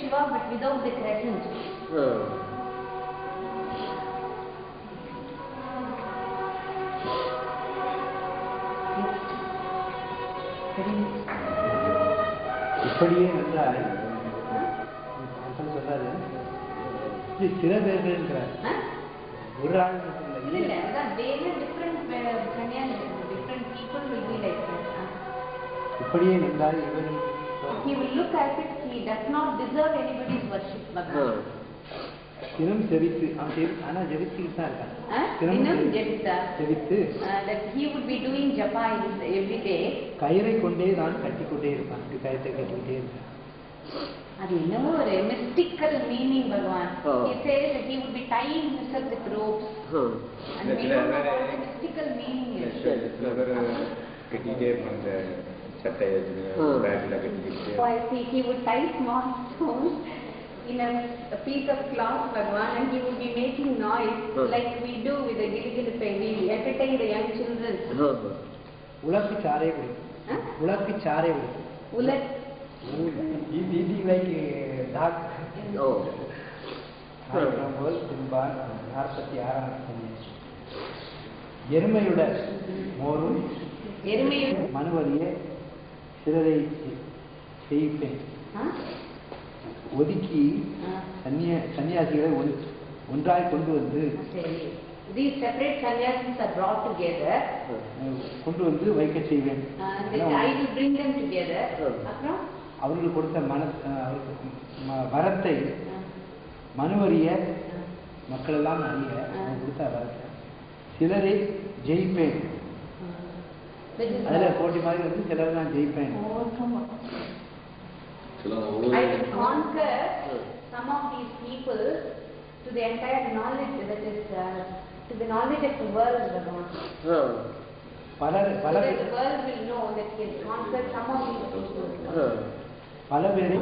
Shiva but without the crescent. இப்படியே நன்றாய் சொல்றாரு சில பேர்கள் ஒரு ஆள் இப்படியே நன்றாய் இவர் he will look at it, he does not deserve anybody's worship. தினம் ஜெபித்து ஆனா ஜெபிச்சுட்டு தான் ஜெபித்து that he would be doing japa every day. கயிறை கொண்டே தான் கட்டிக்கொண்டே இருப்பான் கயிறை கட்டிக்கிட்டே இருப்பான் அது என்னவோ ஒரு mystical meaning பகவான். He says that he would be tying himself with ropes. And we don't know what the mystical meaning is. கட்டிட்டே இருப்பாங்க சட்டையை பேக்ல கட்டிக்கிட்டு. So I see he would tie small stones in a piece of cloth, Bhagwan, and he would be making noise like we do with the Giligilipai. We entertain the young children. உலக்கு சாரை குடிக்கும். உலக்கு சாரை குடிக்கும். Ulat. Eating like dark. Oh. திரும்பான் 46 எருமையுட மோரும் மனுவலியே சிலரை செய்ப்பேன். ஒதுக்கி சன்னியாசிகளை ஒன்றாய் கொண்டு வந்து these separate sannyasis are brought together. கொண்டு வந்து வைக்க செய்வேன். I will bring them together. அப்புறம் அவர்கள் கொடுத்த வரத்தை மனுவறிய மக்கள் எல்லாம் அறிய கொடுத்த வரத்தை சிலரை ஜெயிப்பேன். அதுல போட்டி மாதிரி வந்து சிலர் தான் ஜெயிப்பேன். I will conquer some of these people to the entire knowledge, that is to the knowledge of the world. So that the world will know that he has conquered some of these people. பல பேரை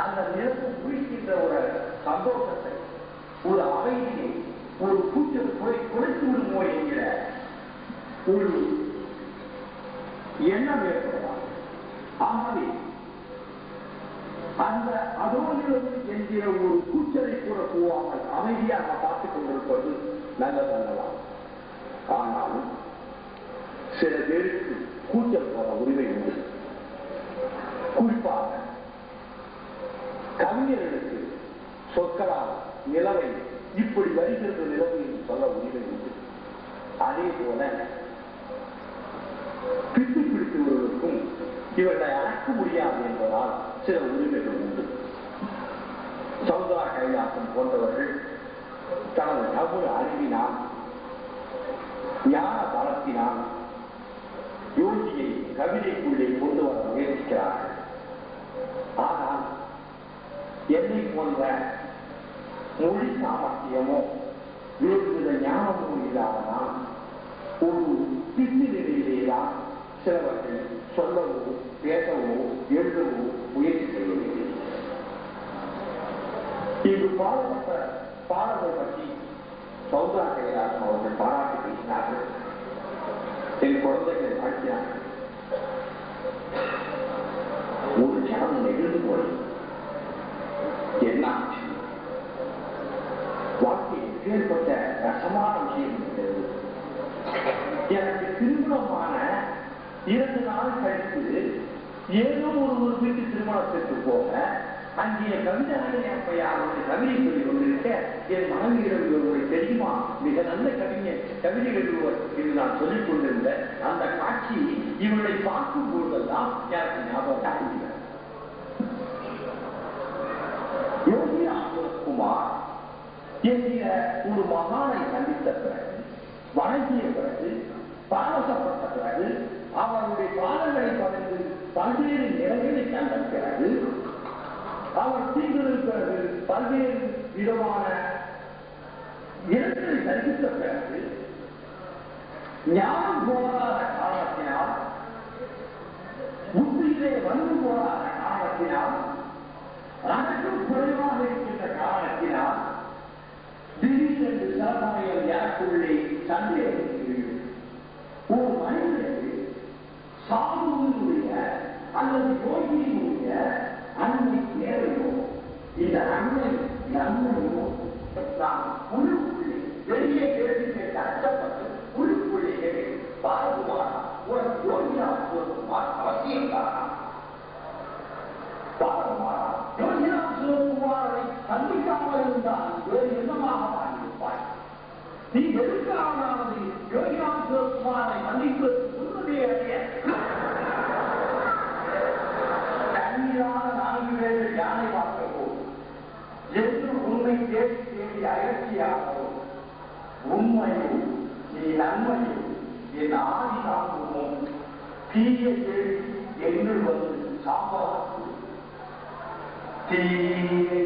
அந்த நிலவு குறிக்கின்ற ஒரு சந்தோஷத்தை, ஒரு அமைதியை, ஒரு கூச்சல் குறைத்து விடுமோ என்கிற ஒரு எண்ணம் ஏற்படலாம். ஆகவே அந்த அதோனிலிருந்து என்கிற ஒரு கூச்சலை கூட போவாமல் அமைதியாக பார்த்துக் கொண்டிருப்பது நல்லதல்லலாம். ஆனாலும் சில பேருக்கு கூச்சல் போற உரிமை உண்டு. குறிப்பாக கவிஞர்களுக்கு சொற்களால் நிலவை இப்படி வருகின்ற நிலவு என்று சொல்ல உரிமை உண்டு. அதே போல பித்து பிடித்தவர்களுக்கும் இவர்களை அடக்க முடியாது என்பதால் சில உரிமைகள் உண்டு. சௌந்தரா கைலாசம் போன்றவர்கள் தனது தமிழ் அறிவினால், ஞான பலத்தினால் யோகியை கவிதைக்குள்ளே கொண்டு வர முயற்சிக்கிறார்கள். ஆனால் என்னை போன்ற மொழி சாமர்த்தியமோ வேறுவித ஞானமும் இல்லாதனால் ஒரு பித்து நிலையிலேதான் சிலவர்கள் சொல்லவோ பேசவோ எழுதவோ முயற்சி செய்யவில்லை. இங்கு பாடப்பட்ட பாடல்கள் பற்றி சௌந்தரா கைலாசம் அவர்கள் பாராட்டி பேசினார்கள். என் குழந்தைகளை வாழ்த்தினார்கள். ஒரு ஜனம் நெகிழ்ந்து போய் என்ன வாழ்க்கையில் ஏற்பட்ட ரசமான விஷயம் இருக்கிறது. எனக்கு திருமணமான 2 நாள் கழித்து ஏதோ ஒரு வீட்டு திருமணத்திற்கு போக அங்கே கவிதாலயப்பையாருடைய கவிதை சொல்லி கொண்டிருக்க என் மனைவியிடம் ஒருவரை தெரியுமா, மிக நல்ல கவிஞர், கவிதை எழுதுவர் என்று நான் சொல்லிக் கொண்டிருந்த அந்த காட்சி இவர்களை பார்க்கும் போதெல்லாம் எனக்கு ஞாபகம் ஆகிவிட்டது. யோகி குமார் என்கிற ஒரு மகானை சந்தித்த பிறகு, வணங்கிய பிறகு, பாரசப்பட்ட பிறகு, அவருடைய பாதங்களை படைந்து பல்வேறு நிலைகளை கண்ட பிறகு, அவர் தீங்குதல் பிறகு பல்வேறு விதமான இடங்களை சந்தித்த பிறகு, ஞானம் போராத காரணத்தினால், புத்தியிலே வந்து போராத காரணத்தினால், அனைத்தும் குறைவாக இருக்கின்ற காரணத்தினால் திடீரென்று சில சமயம் எனக்குள்ளே சந்தேகம் ஒரு மனிதனுக்கு சாதுவினுடைய அல்லது யோகியினுடைய அன்மை தேவையோ, இந்த அன்மை நன்மையோ நான் உள்ளுக்குள்ளே வெளியே கேள்வி கேட்டு அச்சப்பட்டு உள்ளுக்குள்ளே கேட்டு பாரதுமானா உனக்கு யோகியாக சொல்லுமார் அவசியம் தானா? பாரதுமானா யோகியாக சொல்லுமாரை சந்திக்காமல் இருந்தால் வேறு என்னமாக மாறியிருப்பாய்? நீ எதுக்காவது யோகியாக சொல்லுமாரை சந்திப்பது உன்னுடைய கண்ணீரான 4 பேர்கள் யானை பார்க்கவோ என்று உண்மை தேடி தேடி அயற்சியாகவோ, உண்மையோ நீ நன்மையோ என் ஆதி தாங்குவோம் தீய கேள்வி என்று வந்து சாம்பார் தீய